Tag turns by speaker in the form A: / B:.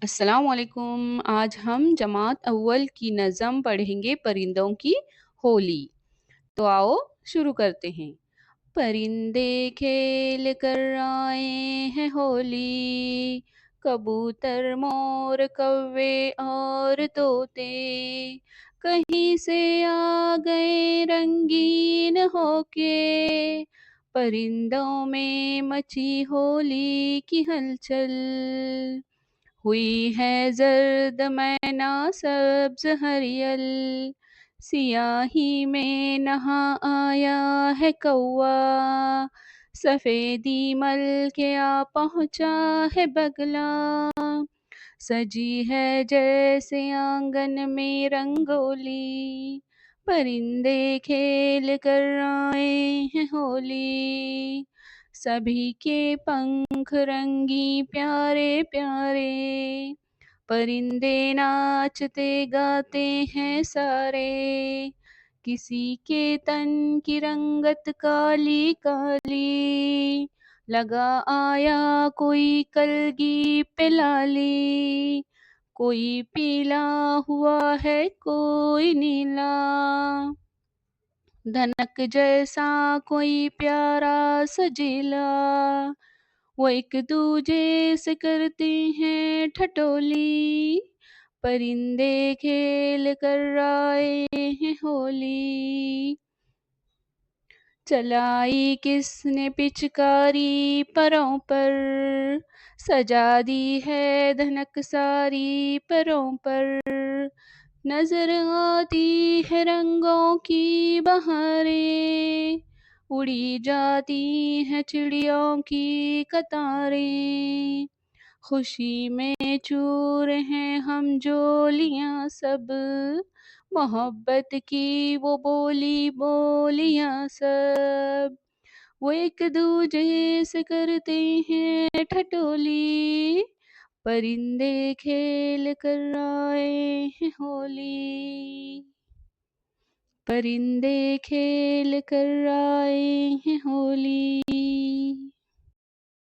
A: अस्सलामुअलैकुम। आज हम जमात अव्वल की नज़म पढ़ेंगे परिंदों की होली। तो आओ शुरू करते हैं। परिंदे खेल कर आए हैं होली, कबूतर मोर कौवे और तोते कहीं से आ गए रंगीन होके। परिंदों में मची होली की हलचल, हुई है जर्द मैना सब्ज हरियल, सियाही में नहा आया है कौवा, सफेदी मल के आ पहुंचा है बगला। सजी है जैसे आंगन में रंगोली, परिंदे खेल कर आए हैं होली। सभी के पंख रंगी प्यारे प्यारे, परिंदे नाचते गाते हैं सारे। किसी के तन की रंगत काली काली, लगा आया कोई कलगी पे लाली। कोई पीला हुआ है कोई नीला, धनक जैसा कोई प्यारा सजीला। वो एक दूजे से करते हैं ठठोली, परिंदे खेल कर आए हैं होली। चलाई किसने पिचकारी परों पर, सजा दी है धनक सारी परों पर। नजर आती है रंगों की बहारें, उड़ी जाती हैं चिड़ियों की कतारें। खुशी में चूर हैं हम जोलियां सब, मोहब्बत की वो बोली बोलियां सब। वो एक दूजे से करते हैं ठठोली, परिंदे खेल कर आए हैं होली। परिंदे खेल कर आए हैं होली।